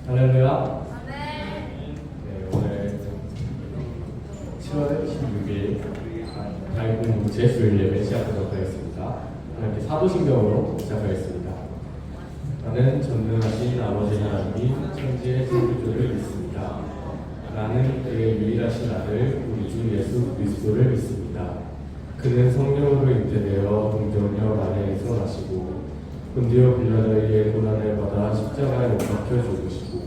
할렐루야. 아멘. 네, 오늘 7월 16일 밝은 제수일 예배 시작하도록 하겠습니다. 이렇게 사도신경으로 시작하겠습니다. 나는 전능하신 아버지 하나님 천지의 창조주를 믿습니다. 나는 그의 유일하신 아들 우리 주 예수 그리스도를 믿습니다. 그는 성령으로 잉태되어 동정녀 마리아에서 나시고 본디오 빌라도에게 고난을 받아 십자가에 못 박혀 죽으시고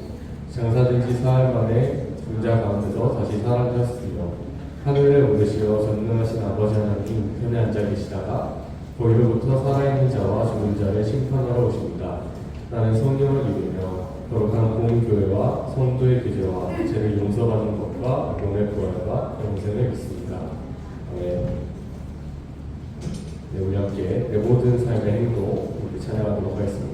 장사된 지 사흘 만에 죽자 가운데서 다시 살아나셨으며 하늘에 오르시어 전능하신 아버지 하나님 우편에 앉아 계시다가 거기로부터 살아있는 자와 죽은 자를 심판하러 오십니다. 나는 성령을 믿으며 거룩한 공교회와 성도의 교제와 죄를 용서받는 것과 영의 부활과 영생을 믿습니다. 아멘. 네, 우리 함께 내 모든 삶의 행동 우리 찬양하도록 하겠습니다.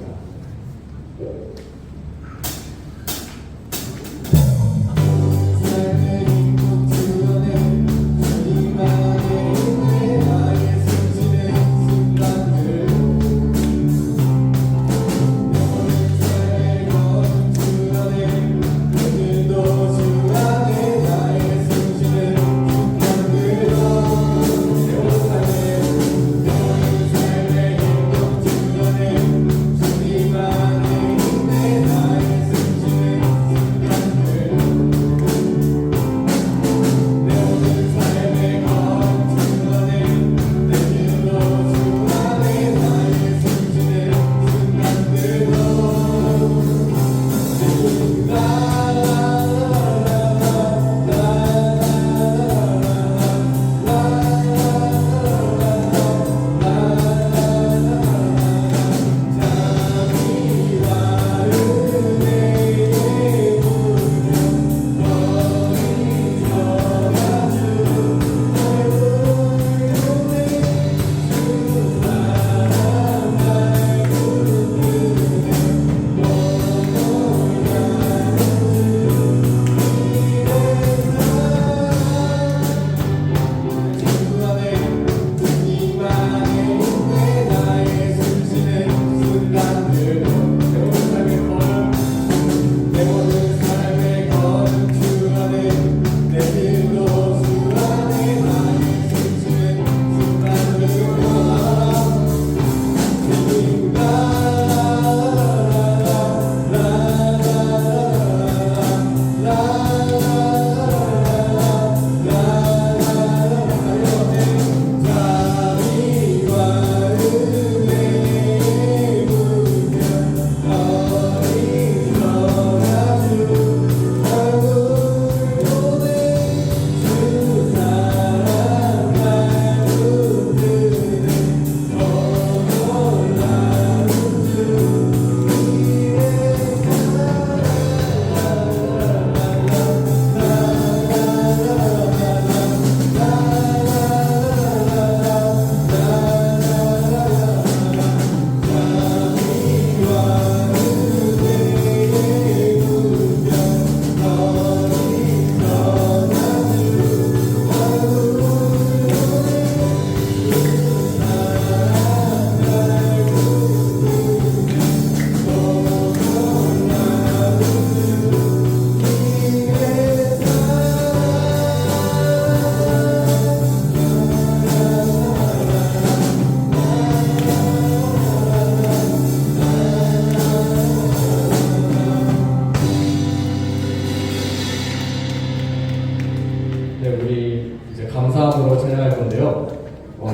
우리 이제 감사함으로 찬양할 건데요.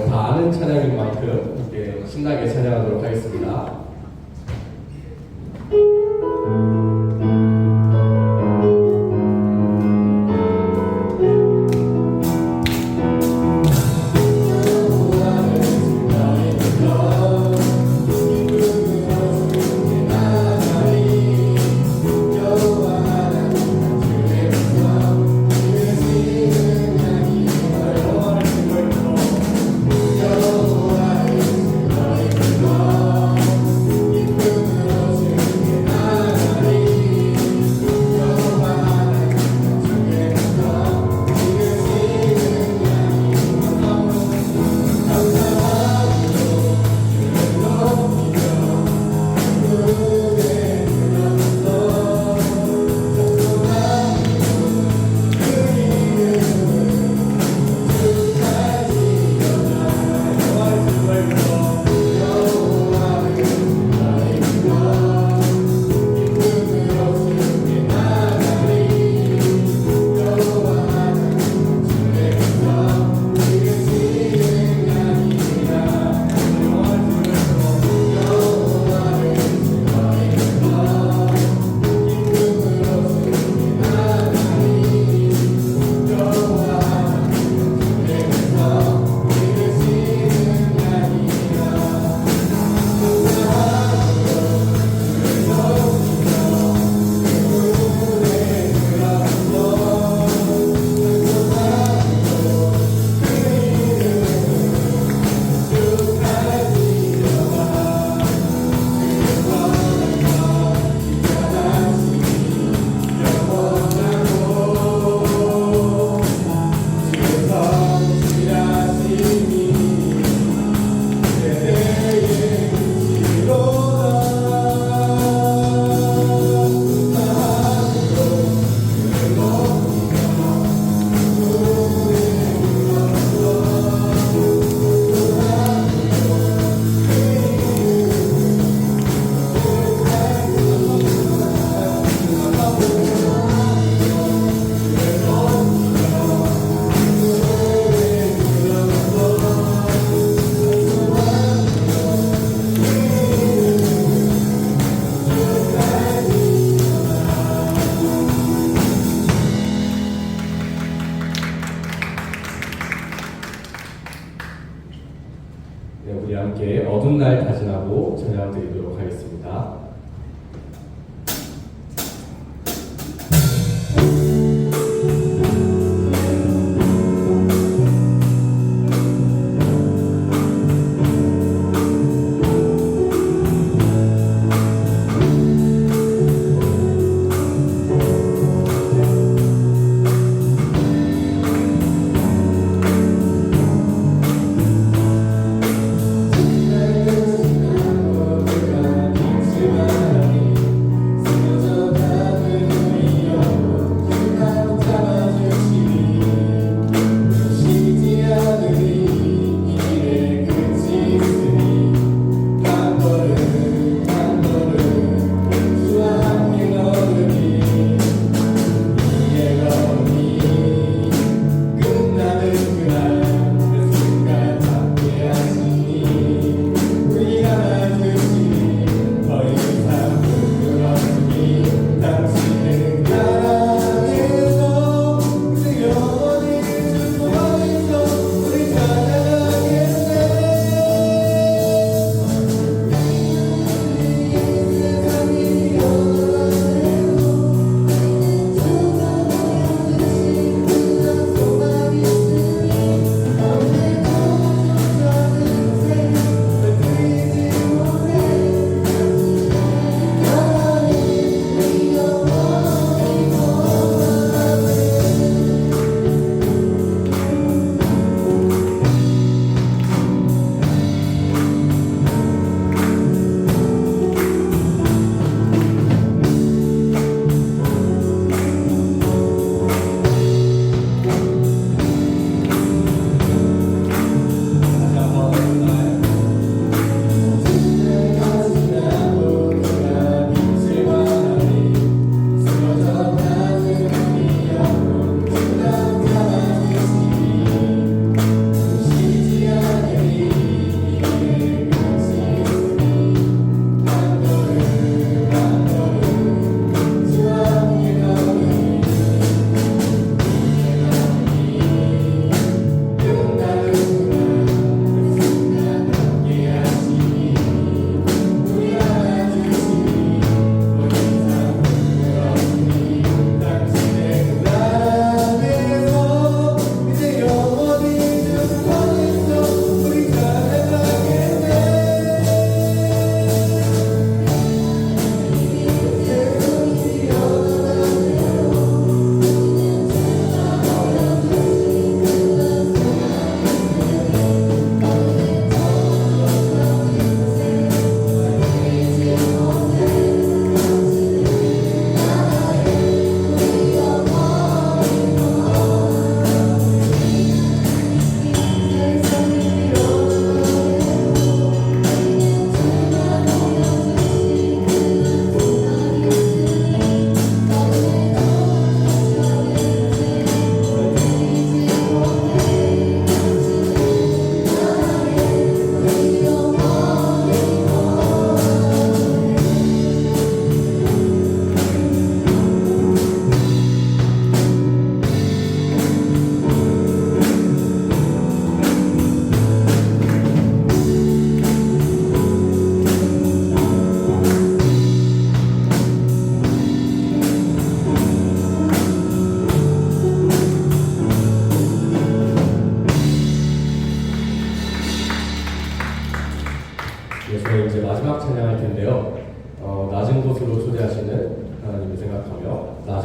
다 아는 찬양인 만큼 함께 신나게 찬양하도록 하겠습니다. 여호와의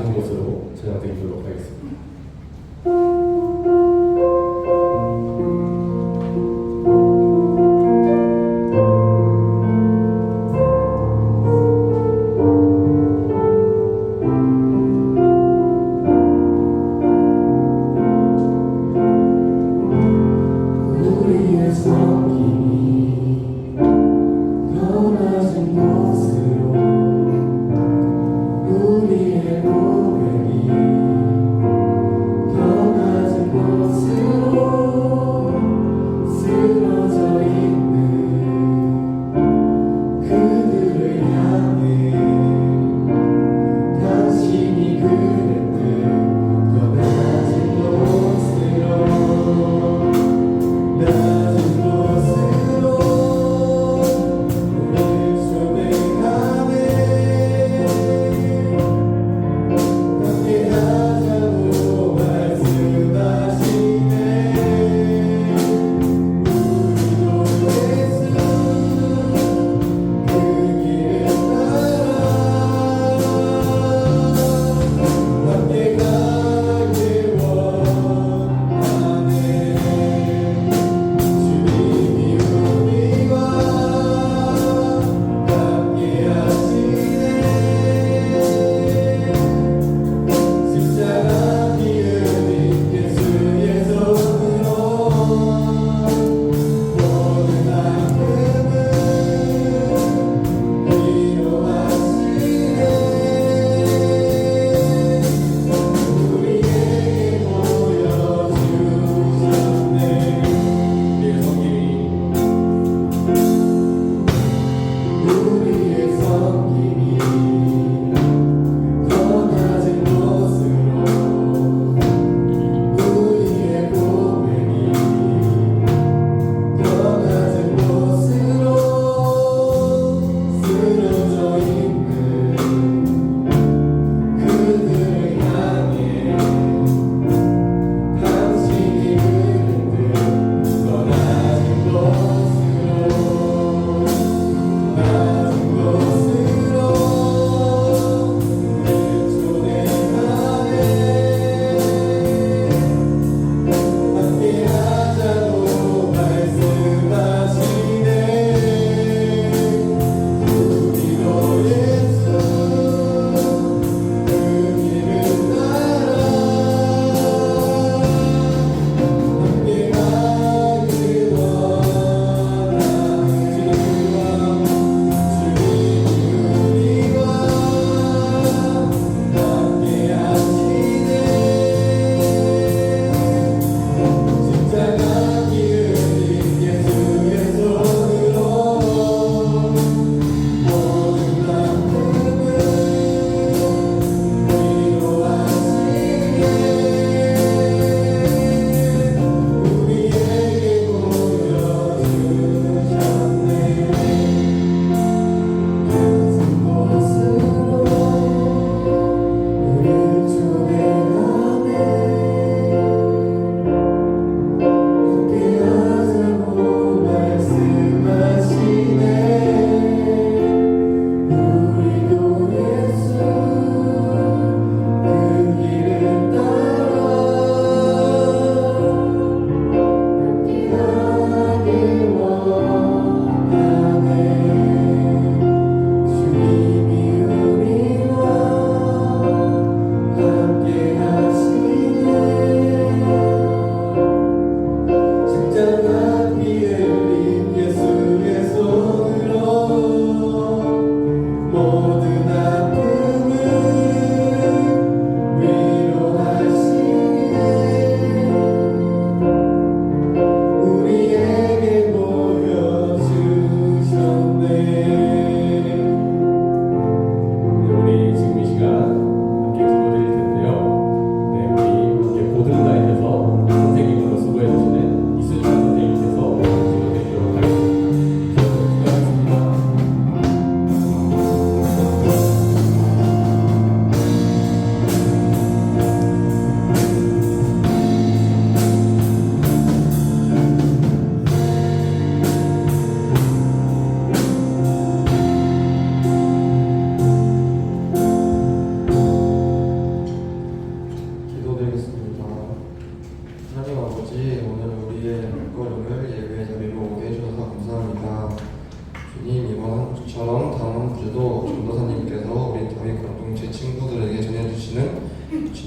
낮은 곳으로 전화드리도록 하겠습니다. 우리의 섬김이 더 낮은 곳으로 우리의 고백이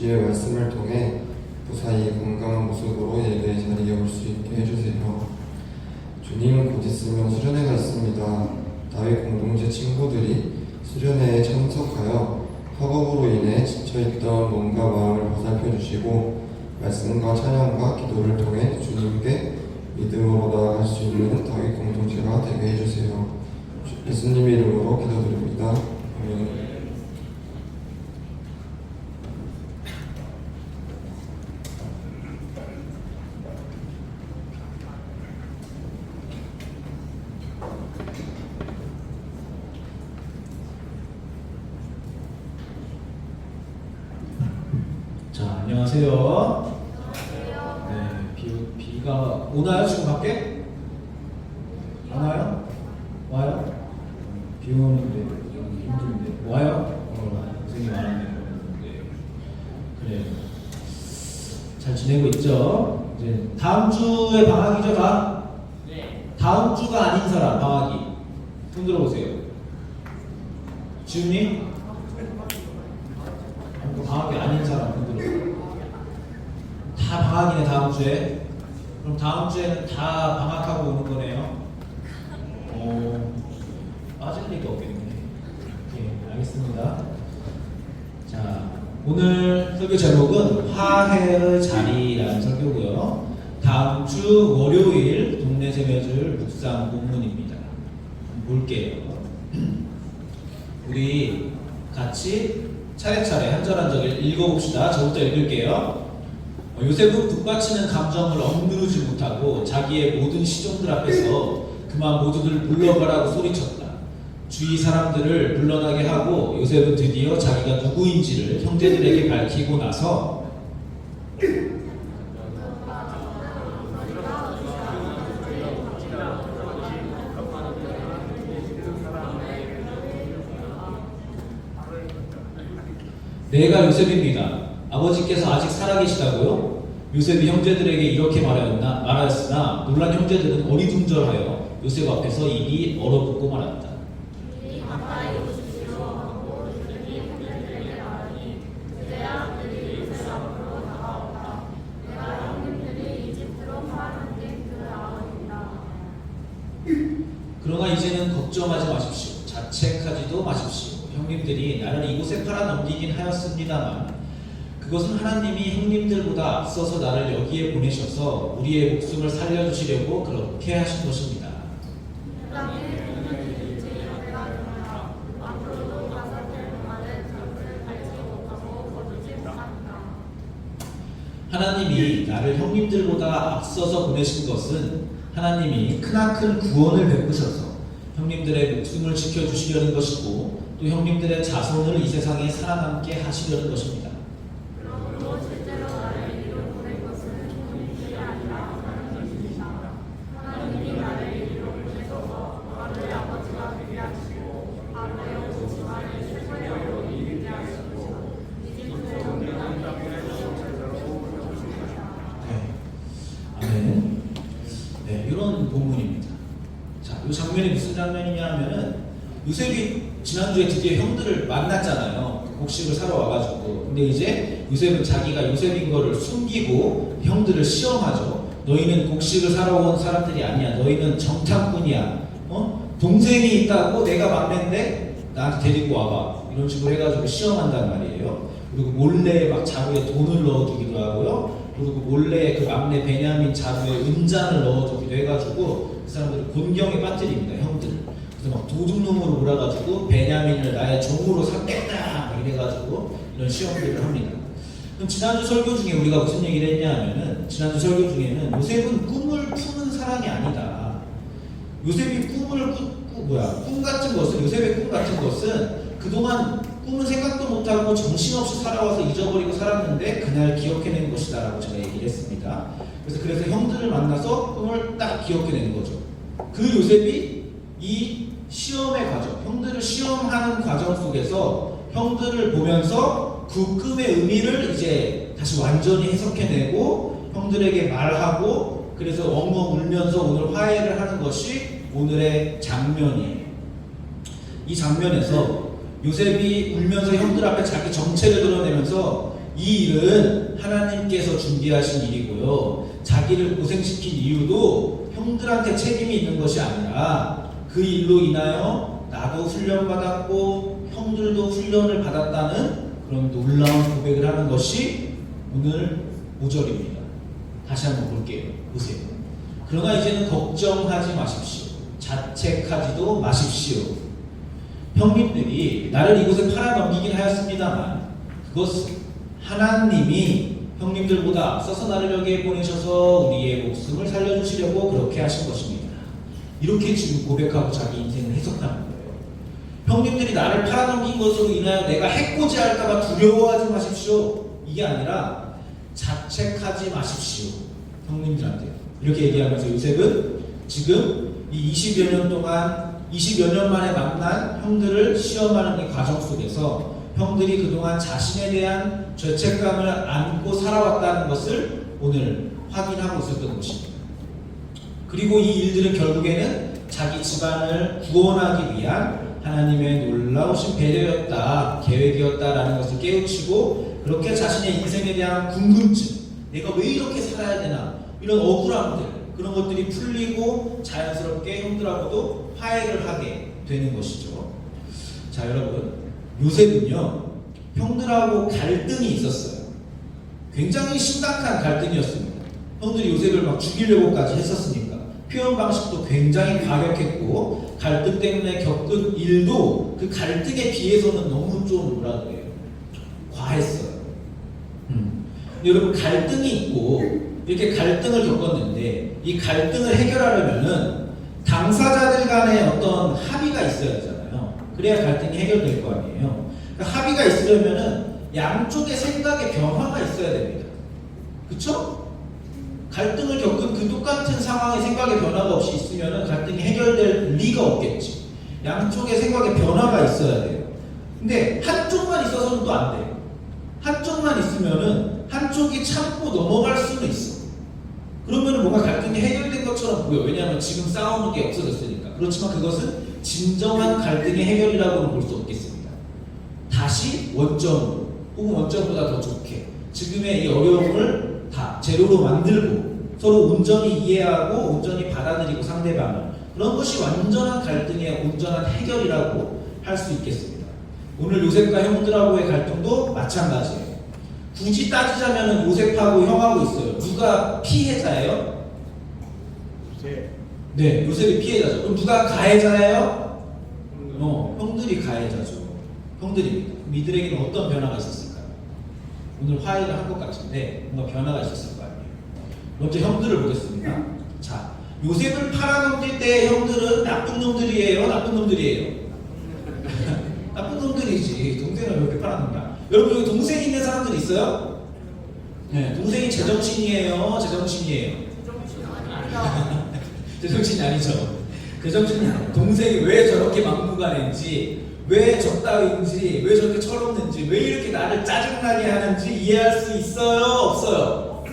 주의 말씀을 통해 무사히 건강한 모습으로 예배의 자리에 올 수 있게 해주세요. 주님 곧 있으면 수련회가 있습니다. 다윗 공동체 친구들이 수련회에 참석하여 학업으로 인해 지쳐있던 몸과 마음을 보살펴 주시고 말씀과 찬양과 기도를 통해 주님께 믿음으로 나아갈 수 있는 다윗 공동체가 되게 해주세요. 예수님의 이름으로 기도드립니다. 아멘. 자, 안녕하세요. 비가 오나요? 지금 밖에? 안 와요? 와요? 비 오는데 좀 힘든데 와요? 고생이 많았네요. 그래요. 잘 지내고 있죠? 이제 다음 주에 방학이죠, 다? 네. 다음 주가 아닌 사람 방학이 손 들어보세요. 지훈님? 방학이 아닌 사람 손 들어보세요. 다 방학이네 다음 주에. 그럼 다음 주에는 다 방학하고 오는 거네요. 빠질 리가 없겠네. 네, 알겠습니다. 자, 오늘 설교 제목은 화해의 자리라는 설교고요. 다음 주 월요일 동네 세며줄 묵상 본문입니다. 볼게요. 우리 같이 차례차례 한 절 한 절 읽어봅시다. 저부터 읽을게요. 요셉은 북받치는 감정을 억누르지 못하고 자기의 모든 시종들 앞에서 그만 모두들 물러가라고 소리쳤다. 주위 사람들을 물러나게 하고 요셉은 드디어 자기가 누구인지를 형제들에게 밝히고 나서 내가 요셉입니다. 아버지께서 아직 살아계시다고요? 요셉이 형제들에게 이렇게 말하였으나 놀란 형제들은 어리둥절하여 요셉 앞에서 입이 얼어붙고 말았다. 그러나 이제는 걱정하지 마십시오. 자책하지도 마십시오. 형님들이 나를 이곳에 팔아 넘기긴 하였습니다만 그것은 하나님이 형님들보다 앞서서 나를 여기에 보내셔서 우리의 목숨을 살려주시려고 그렇게 하신 것입니다. 하나님이 나를 형님들보다 앞서서 보내신 것은 하나님이 크나큰 구원을 베푸셔서 형님들의 목숨을 지켜주시려는 것이고 또 형님들의 자손을 이 세상에 살아남게 하시려는 것입니다. 이런 본문입니다. 자, 이 장면이 무슨 장면이냐 하면은 요셉이 지난주에 드디어 형들을 만났잖아요. 곡식을 사러 와가지고. 근데 이제 요셉은 자기가 요셉인 거를 숨기고 형들을 시험하죠. 너희는 곡식을 사러 온 사람들이 아니야. 너희는 정탐꾼이야. 동생이 있다고 내가 막내인데 나한테 데리고 와봐. 이런 식으로 해가지고 시험한단 말이에요. 그리고 몰래 막 자루에 돈을 넣어두기도 하고요. 그리고 몰래 그 막내 베냐민 자루에 은잔을 넣어두기도 해가지고 그 사람들을 곤경에 빠뜨립니다. 형들. 그래서 막 도둑놈으로 몰아가지고 베냐민을 나의 종으로 삼겠다 이래가지고 이런 시험들을 합니다. 그럼 지난주 설교 중에 우리가 무슨 얘기를 했냐 하면은 지난주 설교 중에는 요셉은 꿈을 푸는 사람이 아니다. 요셉이 꿈 같은 것은 요셉의 꿈 같은 것은 그동안 꿈은 생각도 못하고 정신없이 살아와서 잊어버리고 살았는데 그날 기억해낸 것이다 라고 제가 얘기를 했습니다. 그래서 형들을 만나서 꿈을 딱 기억해내는 거죠. 그 요셉이 이 시험의 과정, 형들을 시험하는 과정 속에서 형들을 보면서 그 꿈의 의미를 이제 다시 완전히 해석해내고 형들에게 말하고 그래서 엉엉 울면서 오늘 화해를 하는 것이 오늘의 장면이에요. 이 장면에서 요셉이 울면서 형들 앞에 자기 정체를 드러내면서 이 일은 하나님께서 준비하신 일이고요. 자기를 고생시킨 이유도 형들한테 책임이 있는 것이 아니라 그 일로 인하여 나도 훈련받았고 형들도 훈련을 받았다는 그런 놀라운 고백을 하는 것이 오늘 5절입니다. 다시 한번 볼게요. 보세요. 그러나 이제는 걱정하지 마십시오. 자책하지도 마십시오. 형님들이 나를 이곳에 팔아넘기긴 하였습니다만 그것은 하나님이 형님들보다 앞서서 나를 여기에 보내셔서 우리의 목숨을 살려주시려고 그렇게 하신 것입니다. 이렇게 지금 고백하고 자기 인생을 해석하는 거예요. 형님들이 나를 팔아넘긴 것으로 인하여 내가 해코지할까봐 두려워하지 마십시오. 이게 아니라 자책하지 마십시오. 형님들한테 이렇게 얘기하면서 요셉은 지금 이 20여 년 동안 20여 년 만에 만난 형들을 시험하는 이 과정 속에서 형들이 그동안 자신에 대한 죄책감을 안고 살아왔다는 것을 오늘 확인하고 있었던 것입니다. 그리고 이 일들은 결국에는 자기 집안을 구원하기 위한 하나님의 놀라우신 배려였다, 계획이었다라는 것을 깨우치고 그렇게 자신의 인생에 대한 궁금증, 내가 왜 이렇게 살아야 되나 이런 억울함들 그런 것들이 풀리고 자연스럽게 형들하고도 화해를 하게 되는 것이죠. 자 여러분, 요셉은요 형들하고 갈등이 있었어요. 굉장히 심각한 갈등이었습니다. 형들이 요셉을 막 죽이려고까지 했었으니까 표현 방식도 굉장히 과격했고 갈등 때문에 겪은 일도 그 갈등에 비해서는 너무 좀 뭐라 그래요? 과했어요. 근데 여러분 갈등이 있고 이렇게 갈등을 겪었는데 이 갈등을 해결하려면은 당사자들 간에 어떤 합의가 있어야 되잖아요. 그래야 갈등이 해결될 거 아니에요. 그러니까 합의가 있으려면은 양쪽의 생각의 변화가 있어야 됩니다. 그쵸? 갈등을 겪은 그 똑같은 상황에 생각의 변화가 없이 있으면은 갈등이 해결될 리가 없겠지. 양쪽의 생각의 변화가 있어야 돼요. 근데 한쪽만 있어서는 또 안 돼요. 한쪽만 있으면은 한쪽이 참고 넘어갈 수는 있어. 그러면은 뭔가 갈등이 해결된 것처럼 보여. 왜냐하면 지금 싸우는 게 없어졌으니까. 그렇지만 그것은 진정한 갈등의 해결이라고는 볼 수 없겠습니다. 다시 원점으로 혹은 원점보다 더 좋게 지금의 이 어려움을 다 제로로 만들고 서로 온전히 이해하고 온전히 받아들이고 상대방을 그런 것이 완전한 갈등의 온전한 해결이라고 할 수 있겠습니다. 오늘 요셉과 형들하고의 갈등도 마찬가지예요. 굳이 따지자면 요셉하고 형하고 있어요. 누가 피해자예요? 네, 요셉이 피해자죠. 그럼 누가 가해자예요? 형들이 가해자죠. 형들입니다. 그럼 이들에게는 어떤 변화가 있었을까요? 오늘 화해를 한 것 같은데 뭔가 변화가 있었을 거 아니에요. 먼저 형들을 보겠습니다. 자, 요셉을 팔아넘길 때 형들은 나쁜 놈들이에요? 나쁜 놈들이에요? 나쁜 놈들이지. 동생을 왜 이렇게 팔아넘냐? 여러분 여기 동생 있는 사람들 있어요? 네, 동생이 제정신이에요? 제정신이에요? 제정신이 아니죠. 제정신이 아니에요. 동생이 왜 저렇게 막무가내인지 왜 적당인지 왜 저렇게 철없는지 왜 이렇게 나를 짜증나게 하는지 이해할 수 있어요? 없어요?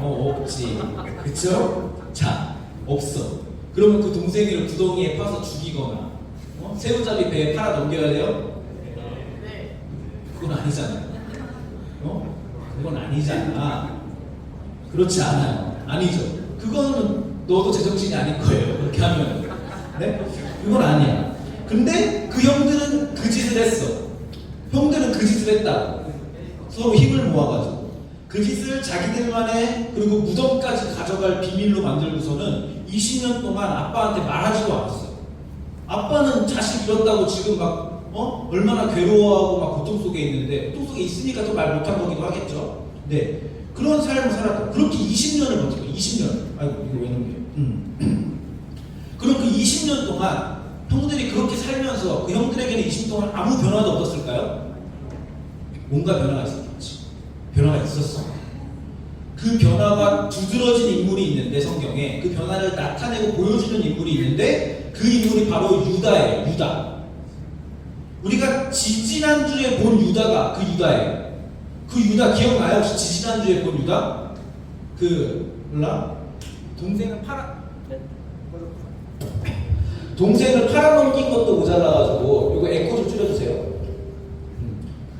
없지. 그쵸? 자, 없어. 그러면 그 동생이를 구덩이에 파서 죽이거나 새우잡이 배에 팔아 넘겨야 돼요? 네. 그건 아니잖아요. 그건 아니잖아. 그렇지 않아요. 아니죠. 그거는 너도 제정신이 아닐 거예요. 그렇게 하면. 네? 그건 아니야. 근데 그 형들은 그 짓을 했어. 형들은 그 짓을 했다. 서로 힘을 모아가지고 그 짓을 자기들만의 그리고 무덤까지 가져갈 비밀로 만들고서는 20년 동안 아빠한테 말하지도 않았어요. 아빠는 자식 잃었다고 지금 막 얼마나 괴로워하고 막 고통 속에 있는데 고통 속에 있으니까 또 말 못한 거기도 하겠죠. 네, 그런 삶을 살았다. 그렇게 20년을 버티고 20년. 아이고 이거 왜 넘겨요? 그럼 그 20년 동안 형들이 그렇게 살면서 그 형들에게는 20년 동안 아무 변화도 없었을까요? 뭔가 변화가 있었겠지. 변화가 있었어. 그 변화가 두드러진 인물이 있는데 성경에 그 변화를 나타내고 보여주는 인물이 있는데 그 인물이 바로 유다예요. 유다. 우리가 지지난주에 본 유다가 그 유다예요. 그 유다 기억나요? 혹시 지지난주에 본 유다? 몰라? 동생을 팔아넘긴 것도 모자라가지고 이거 에코 좀 줄여주세요.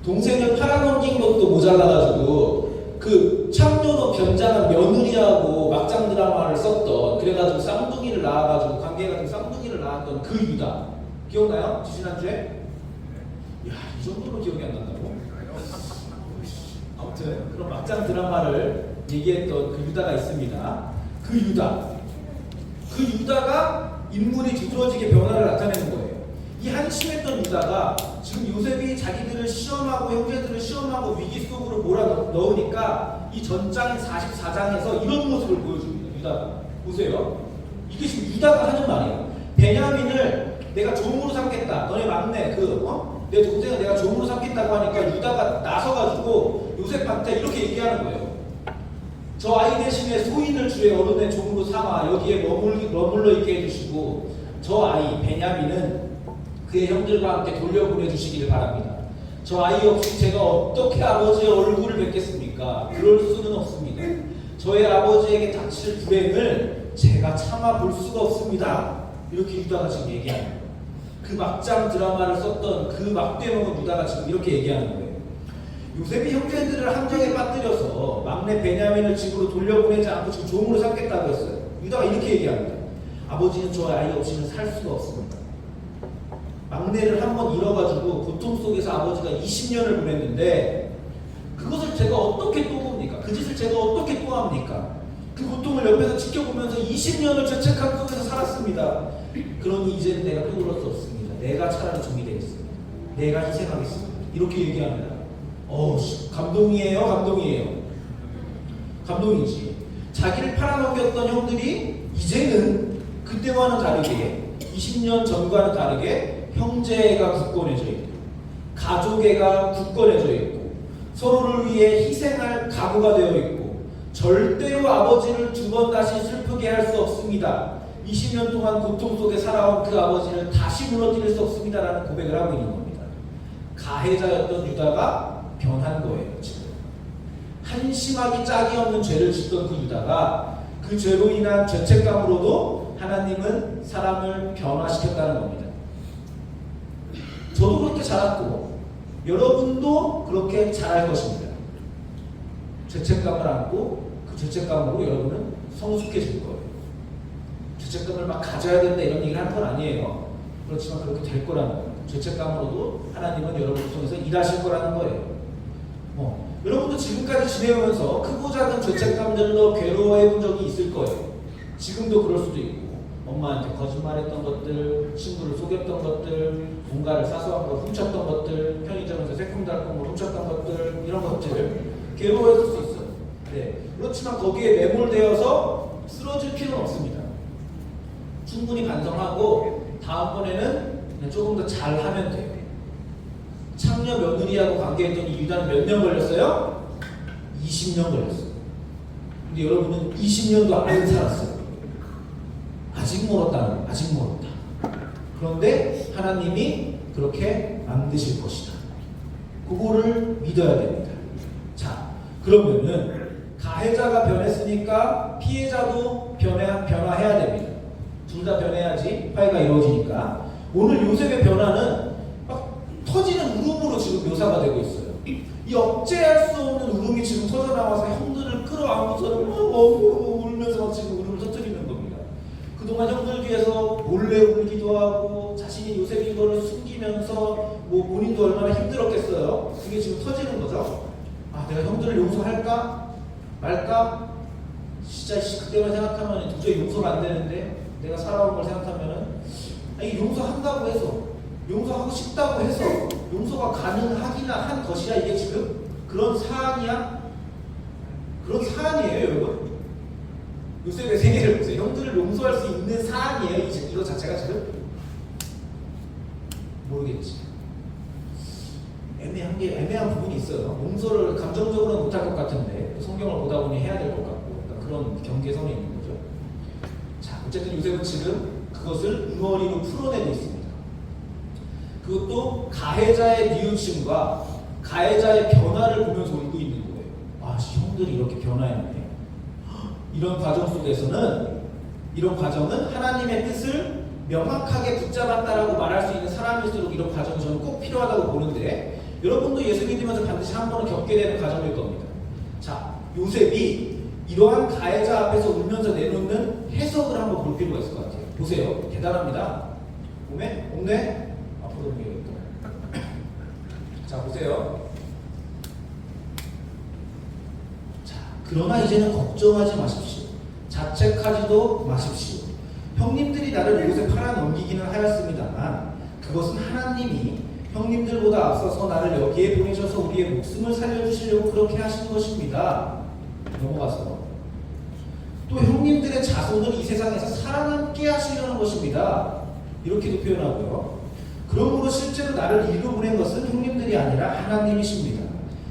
동생을 팔아넘긴 것도 것도 모자라가지고 그 창녀로 변장한 며느리하고 막장 드라마를 썼던, 그래가지고 쌍둥이를 낳아가지고 관계가 좀 쌍둥이를 낳았던 그 유다 기억나요? 지난주에? 이야, 이 정도로 기억이 안 난다고? 아무튼 그런 막장 드라마를 얘기했던 그 유다가 있습니다. 그 유다가 인물이 두드러지게 변화를 나타내는 거예요. 이 한심했던 유다가 지금 요셉이 자기들을 시험하고 형제들을 시험하고 위기 속으로 몰아넣으니까 이 전장인 44장에서 이런 모습을 보여줍니다. 유다가 보세요. 이게 지금 유다가 하는 말이야. 베냐민을 내가 종으로 삼겠다. 너네 막내 내 동생을 내가 종으로 삼겠다고 하니까 유다가 나서가지고 요셉한테 이렇게 얘기하는 거예요. 저 아이 대신에 소인을 주의 어른의 종으로 삼아 여기에 머물러 있게 해주시고 저 아이 베냐민은 그의 형들과 함께 돌려보내주시기를 바랍니다. 저 아이 없이 제가 어떻게 아버지의 얼굴을 뵙겠습니까? 그럴 수는 없습니다. 저의 아버지에게 닥칠 불행을 제가 참아 볼 수가 없습니다. 이렇게 유다가 지금 얘기하는 거예요. 그 막장 드라마를 썼던 그 막대먹은 유다가 지금 이렇게 얘기하는 거예요. 요셉이 형제들을 함정에 빠뜨려서 막내 베냐민을 집으로 돌려보내지 않고 지금 종으로 삼겠다고 했어요. 유다가 이렇게 얘기합니다. 아버지는 저 아이 없이는 살 수가 없습니다. 막내를 한번 잃어가지고 고통 속에서 아버지가 20년을 보냈는데 그것을 제가 어떻게 또 봅니까? 그 짓을 제가 어떻게 또 합니까? 그 고통을 옆에서 지켜보면서 20년을 죄책감 속에서 살았습니다. 그러니 이제는 내가 떠들을 수 없습니다. 내가 차라리 종이 되겠습니다. 내가 희생하겠습니다. 이렇게 얘기합니다. 감동이에요? 감동이에요? 감동이지. 자기를 팔아넘겼던 형들이 이제는 그때와는 다르게 20년 전과는 다르게 형제가 굳건해져 있고 가족애가 굳건해져 있고 서로를 위해 희생할 각오가 되어 있고 절대로 아버지를 두 번 다시 슬프게 할 수 없습니다. 20년 동안 고통 속에 살아온 그 아버지를 다시 무너뜨릴 수 없습니다라는 고백을 하고 있는 겁니다. 가해자였던 유다가 변한 거예요. 지금 한심하기 짝이 없는 죄를 짓던 그 유다가 그 죄로 인한 죄책감으로도 하나님은 사람을 변화시켰다는 겁니다. 저도 그렇게 자랐고 여러분도 그렇게 자랄 것입니다. 죄책감을 안고 그 죄책감으로 여러분은 성숙해질 거예요. 죄책감을 막 가져야 된다 이런 얘기를 하는 건 아니에요. 그렇지만 그렇게 될 거라는 거예요. 죄책감으로도 하나님은 여러분을 통해서 일하실 거라는 거예요. 여러분도 지금까지 지내오면서 크고 작은 죄책감들로 괴로워해 본 적이 있을 거예요. 지금도 그럴 수도 있고 엄마한테 거짓말했던 것들, 친구를 속였던 것들, 뭔가를 사소한 걸 훔쳤던 것들, 편의점에서 새콤달콤을 훔쳤던 것들, 이런 것들 괴로워했을 수 있어요. 네. 그렇지만 거기에 매몰되어서 쓰러질 필요는 없습니다. 충분히 반성하고 다음번에는 그냥 조금 더 잘하면 돼요. 창녀 며느리하고 관계했던 이 유다는 몇 년 걸렸어요? 20년 걸렸어요. 근데 여러분은 20년도 안 살았어요. 아직 멀었다. 그런데 하나님이 그렇게 만드실 것이다. 그거를 믿어야 됩니다. 자, 그러면은 가해자가 변했으니까 피해자도 변화해야 됩니다. 둘 다 변해야지 화해가 이루어지니까. 오늘 요셉의 변화는 막 터지는 울음으로 지금 묘사가 되고 있어요. 이 억제할 수 없는 울음이 지금 터져나와서 형들을 끌어안고서는 울면서 지금 울음을 터뜨리는 겁니다. 그동안 형들 뒤에서 몰래 울기도 하고 자신이 요셉이 이거를 숨기면서 본인도 얼마나 힘들었겠어요. 그게 지금 터지는 거죠. 내가 형들을 용서할까 말까? 진짜 그때만 생각하면 도저히 용서가 안 되는데 내가 살아온 걸 생각하면은 용서한다고 해서 용서하고 싶다고 해서 용서가 가능하기나 한 것이야 이게 지금? 그런 사안이야? 그런 사안이에요 여러분? 요셉의 세계를 보세요. 형들을 용서할 수 있는 사안이에요 이거 자체가 지금? 모르겠지. 애매한 부분이 있어요. 용서를 감정적으로는 못할 것 같은데 성경을 보다 보니 해야 될 것 같고 그런 경계선이 있는 거죠. 자, 어쨌든 요셉은 지금 그것을 응어리로 풀어내고 있습니다. 그것도 가해자의 뉘우침과 가해자의 변화를 보면서 울고 있는 거예요. 형들이 이렇게 변화했네. 이런 과정 속에서는 이런 과정은 하나님의 뜻을 명확하게 붙잡았다라고 말할 수 있는 사람일수록 이런 과정이 저는 꼭 필요하다고 보는데 여러분도 예수 믿으면서 반드시 한 번은 겪게 되는 과정일 겁니다. 자, 요셉이 이러한 가해자 앞에서 울면서 내놓는 해석을 한번 볼 필요가 있을 것 같아요. 보세요. 대단합니다. 보면 없네? 앞으로 넘기겠다. 자, 보세요. 자, 그러나 이제는 걱정하지 마십시오. 자책하지도 마십시오. 형님들이 나를 이곳에 팔아 넘기기는 하였습니다만 그것은 하나님이 형님들보다 앞서서 나를 여기에 보내셔서 우리의 목숨을 살려주시려고 그렇게 하신 것입니다. 넘어가서 또 형님들의 자손을 이 세상에서 살아남게 하시려는 것입니다. 이렇게도 표현하고요. 그러므로 실제로 나를 이리로 보낸 것은 형님들이 아니라 하나님이십니다.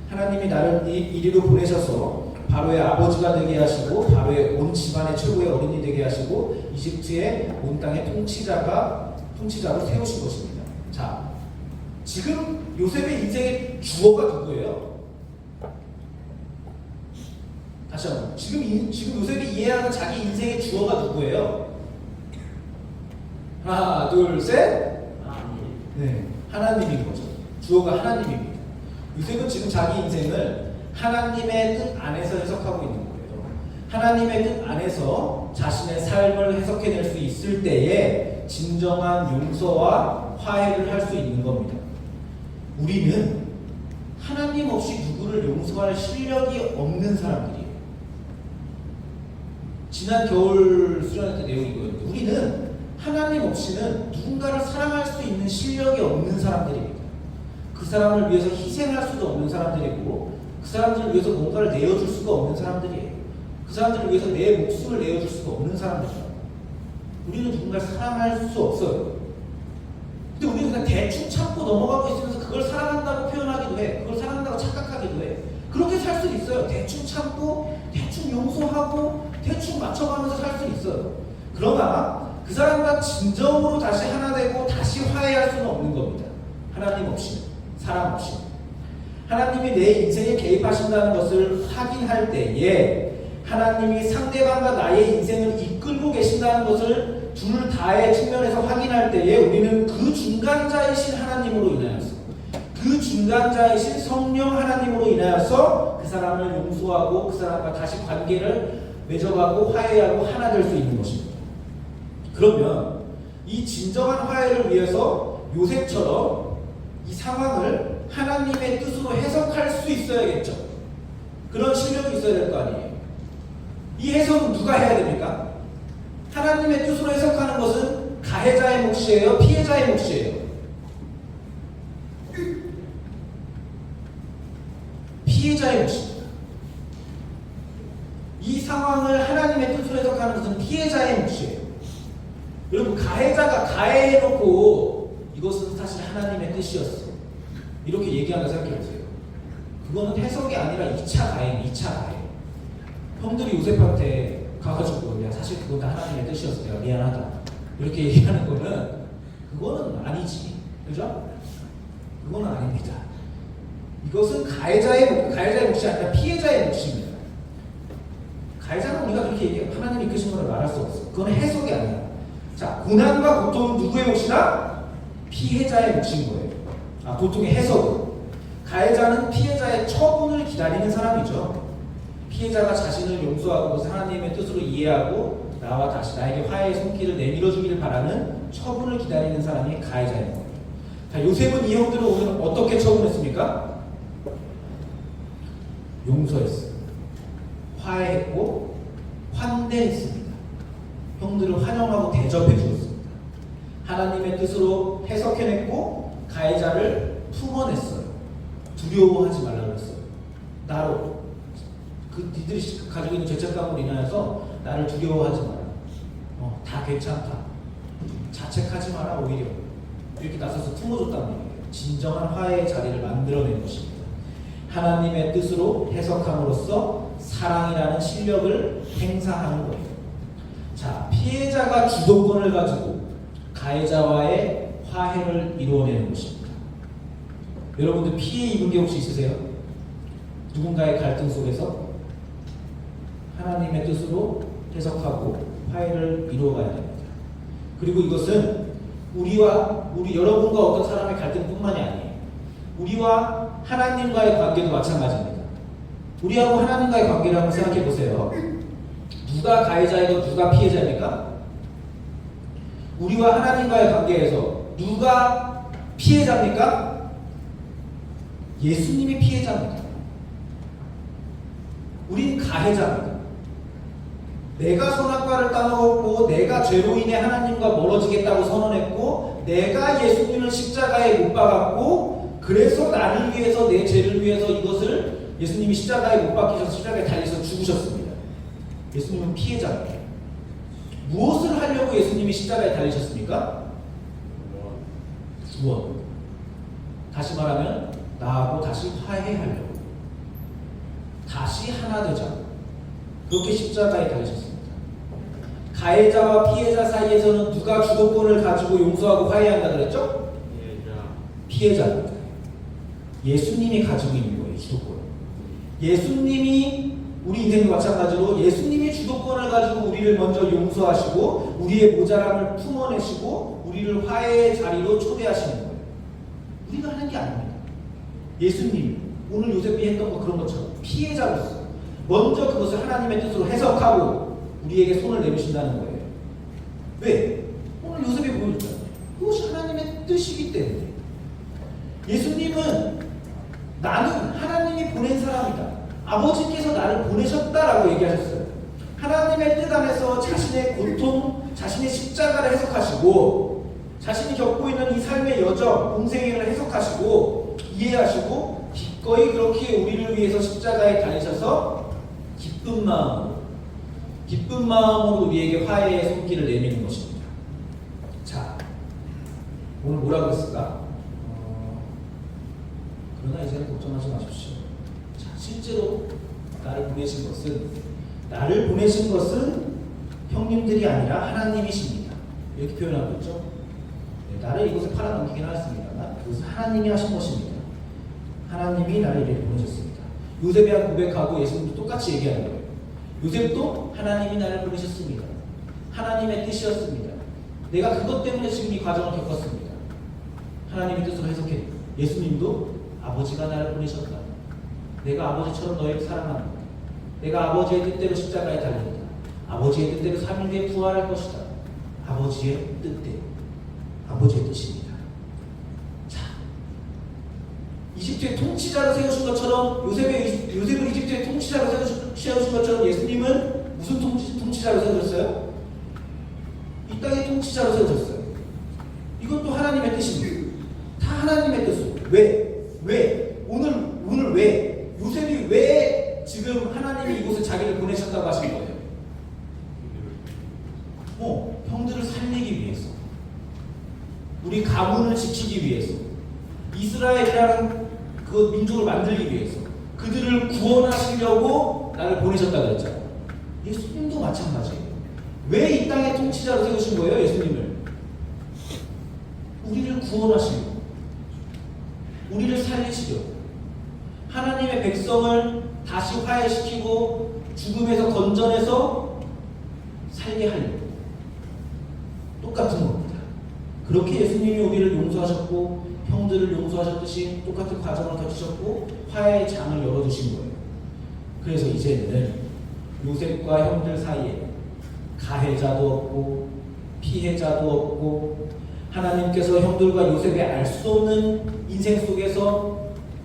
하나님이 나를 이리로 보내셔서 바로의 아버지가 되게 하시고 바로의 온 집안의 최고의 어른이 되게 하시고 이집트의 온 땅의 통치자로 세우신 것입니다. 자, 지금 요셉의 인생의 주어가 누구예요? 다시 한번. 지금 요셉이 이해하는 자기 인생의 주어가 누구예요? 하나, 둘, 셋. 네, 하나님인 거죠. 주어가 하나님입니다. 요셉은 지금 자기 인생을 하나님의 뜻 안에서 해석하고 있는 거예요. 하나님의 뜻 안에서 자신의 삶을 해석해낼 수 있을 때에 진정한 용서와 화해를 할 수 있는 겁니다. 우리는 하나님 없이 누구를 용서할 실력이 없는 사람들이에요. 지난 겨울 수련회 때 내용이 이거였는데 우리는 하나님 없이는 누군가를 사랑할 수 있는 실력이 없는 사람들입니다. 그 사람을 위해서 희생할 수도 없는 사람들이고 그 사람들을 위해서 뭔가를 내어줄 수가 없는 사람들이에요. 그 사람들을 위해서 내 목숨을 내어줄 수가 없는 사람들이죠. 우리는 누군가를 사랑할 수 없어요. 근데 우리는 그냥 대충 참고 넘어가고 있으면서 그걸 사랑한다고 표현하기도 해. 그걸 사랑한다고 착각하기도 해. 그렇게 살 수도 있어요. 대충 참고 대충 용서하고 대충 맞춰가면서 살 수 있어요. 그러나 그 사람과 진정으로 다시 하나 되고 다시 화해할 수는 없는 겁니다. 하나님 없이는, 사랑 없이는. 하나님이 내 인생에 개입하신다는 것을 확인할 때에 하나님이 상대방과 나의 인생을 이끌고 계신다는 것을 둘 다의 측면에서 확인할 때에 우리는 그 중간자이신 하나님으로 인하여서 그 중간자이신 성령 하나님으로 인하여서 그 사람을 용서하고 그 사람과 다시 관계를 맺어가고 화해하고 하나 될 수 있는 것입니다. 그러면 이 진정한 화해를 위해서 요셉처럼 이 상황을 하나님의 뜻으로 해석할 수 있어야겠죠. 그런 실력이 있어야 될 거 아니에요. 이 해석은 누가 해야 됩니까? 하나님의 뜻으로 해석하는 것은 가해자의 몫이에요? 피해자의 몫이에요? 피해자의 몫입니다. 이 상황을 하나님의 뜻으로 해석하는 것은 피해자의 몫이에요. 여러분, 가해자가 가해해놓고 이것은 사실 하나님의 뜻이었어 이렇게 얘기한다 생각해보세요. 그거는 해석이 아니라 2차 가해, 2차 가해. 형들이 요셉한테 가가지고 야 사실 그건 다 하나님의 뜻이었어 내가 미안하다 이렇게 얘기하는 거는 그거는 아니지. 그죠? 그거는 아닙니다. 이것은 가해자의 몫이 아니라 피해자의 몫입니다. 가해자는 우리가 그렇게 얘기해요. 하나님이 이끄신 거를 말할 수 없어. 그건 해석이 아니야. 자, 고난과 고통은 누구의 몫이다? 피해자의 몫인 거예요. 보통의 해석은 가해자는 피해자의 처분을 기다리는 사람이죠. 피해자가 자신을 용서하고 그것을 하나님의 뜻으로 이해하고 나와 다시 나에게 화해의 손길을 내밀어 주기를 바라는 처분을 기다리는 사람이 가해자인 거예요. 자, 요셉은 이 형들을 오늘 어떻게 처분했습니까? 용서했어요. 화해했고 환대했습니다. 형들을 환영하고 대접해 주었습니다. 하나님의 뜻으로 해석해냈고 가해자를 품어냈어요. 두려워하지 말라고 그랬어요. 나로 니들이 가지고 있는 죄책감으로 인하여서 나를 두려워하지 마라. 다 괜찮다. 자책하지 마라. 오히려 이렇게 나서서 품어줬다는 얘기예요. 진정한 화해의 자리를 만들어낸 것입니다. 하나님의 뜻으로 해석함으로써 사랑이라는 실력을 행사하는 거예요. 자, 피해자가 주도권을 가지고 가해자와의 화해를 이루어내는 것입니다. 여러분들 피해 입은 게 혹시 있으세요? 누군가의 갈등 속에서 하나님의 뜻으로 해석하고 화해를 이루어가야 됩니다. 그리고 이것은 우리 여러분과 어떤 사람의 갈등뿐만이 아니에요. 우리와 하나님과의 관계도 마찬가지입니다. 우리하고 하나님과의 관계를 한번 생각해 보세요. 누가 가해자이고 누가 피해자입니까? 우리와 하나님과의 관계에서 누가 피해자입니까? 예수님이 피해자입니다. 우린 가해자입니다. 내가 선악과를 따먹었고 내가 죄로 인해 하나님과 멀어지겠다고 선언했고 내가 예수님을 십자가에 못 박았고 그래서 나를 위해서 내 죄를 위해서 이것을 예수님이 십자가에 못 박히셔서 십자가에 달려서 죽으셨습니다. 예수님은 피해자입니다. 무엇을 하려고 예수님이 십자가에 달리셨습니까? 구원. 다시 말하면 나하고 다시 화해하려고. 다시 하나 되자고. 그렇게 십자가에 달리셨습니다. 가해자와 피해자 사이에서는 누가 주도권을 가지고 용서하고 화해한다 그랬죠? 피해자입니다. 예수님이 가지고 있는 거예요, 주도권. 예수님이 우리 인생도 마찬가지로 예수님이 주도권을 가지고 우리를 먼저 용서하시고 우리의 모자람을 품어내시고 우리를 화해의 자리로 초대하시는 거예요. 우리가 하는 게 아닙니다. 예수님, 오늘 요셉이 했던 거 그런 것처럼 피해자로서 먼저 그것을 하나님의 뜻으로 해석하고 우리에게 손을 내미신다는 거예요. 왜? 오늘 요셉이 보여줬잖아요. 그것이 하나님의 뜻이기 때문에. 예수님은 나는 하나님이 보낸 사람이다. 아버지께서 나를 보내셨다라고 얘기하셨어요. 하나님의 뜻 안에서 자신의 고통, 자신의 십자가를 해석하시고 자신이 겪고 있는 이 삶의 여정, 공생애를 해석하시고 이해하시고 기꺼이 그렇게 우리를 위해서 십자가에 달리셔서 기쁜 마음으로 우리에게 화해의 손길을 내미는 것입니다. 자, 오늘 뭐라고 했을까? 그러나 이제는 걱정하지 마십시오. 자, 실제로 나를 보내신 것은 형님들이 아니라 하나님이십니다. 이렇게 표현하고 있죠. 네, 나를 이곳에 팔아넘기긴 하였습니다만 그것은 하나님이 하신 것입니다. 하나님이 나를 이렇게 보내셨습니다. 요셉이 한 고백하고 예수님도 똑같이 얘기하는 거예요. 요셉도 하나님이 나를 보내셨습니다. 하나님의 뜻이었습니다. 내가 그것 때문에 지금 이 과정을 겪었습니다. 하나님의 뜻으로 해석해. 예수님도 아버지가 나를 보내셨다. 내가 아버지처럼 너희를 사랑한다. 내가 아버지의 뜻대로 십자가에 달린다. 아버지의 뜻대로 3일 뒤에 부활할 것이다. 아버지의 뜻대로. 아버지의 뜻입니다. 자, 이집트의 통치자로 세우신 것처럼 요셉을 이집트의 통치자로 세우신 것처럼 예수님은 무슨 통치자로 세우셨어요? 이 땅의 통치자로 세우셨어요. 이것도 하나님의 뜻입니다. 다 하나님의 뜻으로. 왜? 오늘 왜? 요셉이 왜 지금 하나님이 이곳에 자기를 보내셨다고 하신 거예요? 형들을 살리기 위해서. 우리 가문을 지키기 위해서. 이스라엘이라는 그 민족을 만들기 위해서. 그들을 구원하시려고 나를 보내셨다고 그랬잖아요. 예수님도 마찬가지예요. 왜 이 땅의 통치자로 세우신 거예요, 예수님을? 우리를 구원하시려고. 우리를 살리시려고. 하나님의 백성을 다시 화해시키고 죽음에서 건져내서 살게 하려고. 똑같은 겁니다. 그렇게 예수님이 우리를 용서하셨고 형들을 용서하셨듯이 똑같은 과정을 거치셨고 화해의 장을 열어주신 거예요. 그래서 이제는 요셉과 형들 사이에 가해자도 없고 피해자도 없고 하나님께서 형들과 요셉의 알 수 없는 인생 속에서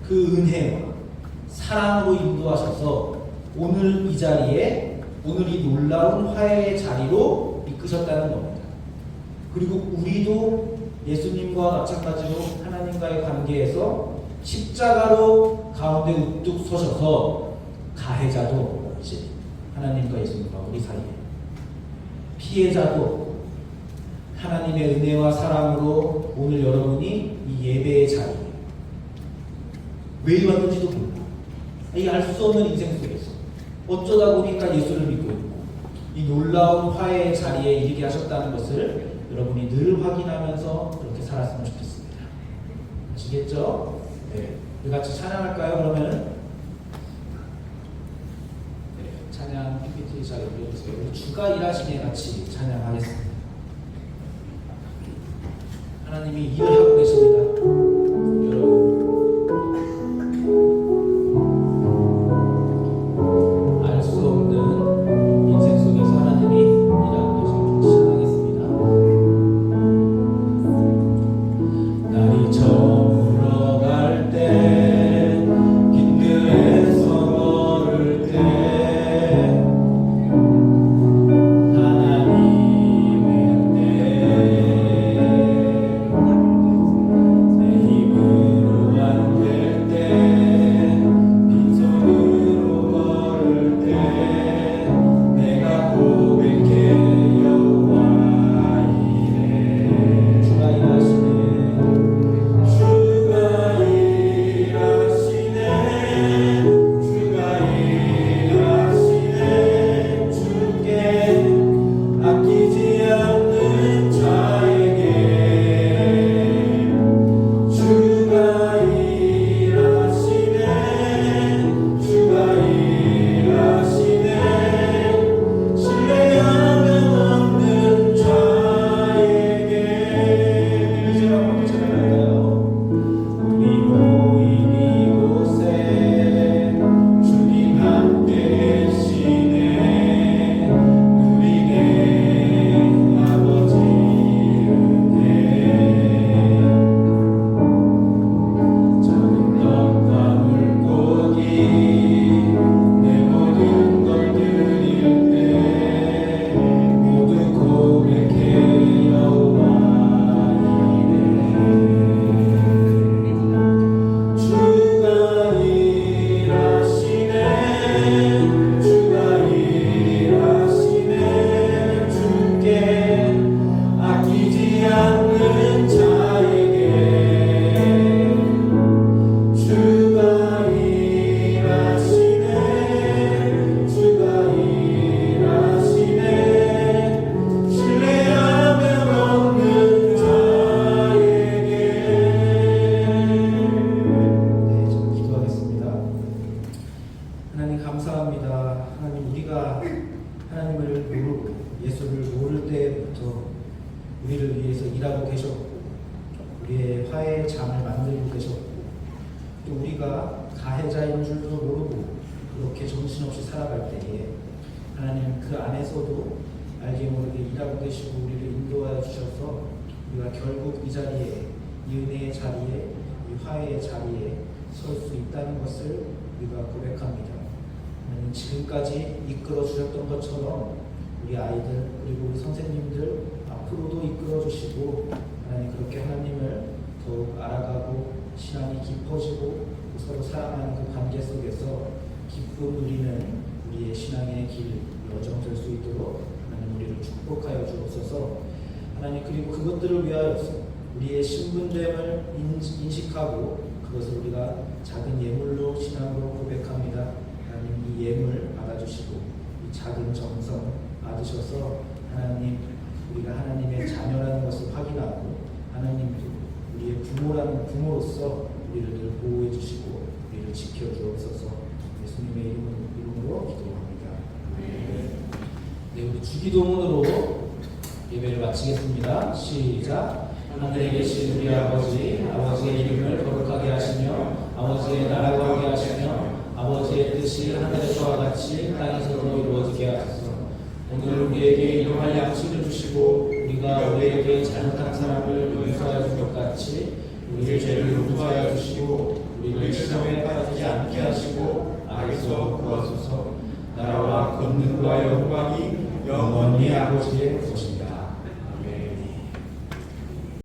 그 은혜와 사랑으로 인도하셔서 오늘 이 자리에 오늘 이 놀라운 화해의 자리로 이끄셨다는 겁니다. 그리고 우리도 예수님과 마찬가지로 하나님과의 관계에서 십자가로 가운데 우뚝 서셔서 가해자도 없지. 하나님과 예수님과 우리 사이에 피해자도 없고 하나님의 은혜와 사랑으로 오늘 여러분이 이 예배의 자리에 왜 왔는지도 몰라. 이 알 수 없는 인생 속에서 어쩌다 보니까 예수를 믿고 있고 이 놀라운 화해의 자리에 이르게 하셨다는 것을 여러분이 늘 확인하면서 그렇게 살았으면 좋겠습니다. 아시겠죠? 네. 우리 같이 찬양할까요? 그러면 찬양 PPT 잘 올려주세요. 우리 주가 일하시기에 같이 찬양하겠습니다. 하나님이 일을 하고 계십니다. 여러분 가해자인 줄도 모르고 그렇게 정신없이 살아갈 때에 하나님 그 안에서도 알게 모르게 일하고 계시고 우리를 인도하여 주셔서 우리가 결국 이 자리에, 이 은혜의 자리에, 이 화해의 자리에 설 수 있다는 것을 우리가 고백합니다. 하나님 지금까지 이끌어 주셨던 것처럼 우리 아이들 그리고 우리 선생님들 앞으로도 이끌어 주시고 하나님 그렇게 하나님을 더욱 알아가고 신앙이 깊어지고 서로 사랑하는 그 관계 속에서 기쁨 누리는 우리의 신앙의 길 여정 될 수 있도록 하나님 우리를 축복하여 주옵소서. 하나님 그리고 그것들을 위하여서 우리의 신분됨을 인식하고 그것을 우리가 작은 예물로 신앙으로 고백합니다. 하나님 이 예물 받아주시고 이 작은 정성 받으셔서 하나님 우리가 하나님의 자녀라는 것을 확인하고 하나님도 우리의 부모로서 우리를 늘 보호해 주시고 우리를 지켜 주옵소서. 예수님의 이름으로 기도합니다. 네, 우리 주기도문으로 예배를 마치겠습니다. 시작. 하늘에 계신 우리 아버지, 아버지의 이름을 거룩하게 하시며 아버지의 나라가 오게 하시며 아버지의 뜻이 하늘에서와 같이 땅에서도 이루어지게 하소서. 오늘 우리에게 일용할 양식을 주시고 우리가 우리에게 잘못한 사람을 용서하여 준 것 같이 우리의 죄를 용서하여 주시고 우리를 시험에 빠지지 않게 하시고 악에서 구하소서. 나라와 권능과 영광이 영원히 아버지의 것입니다.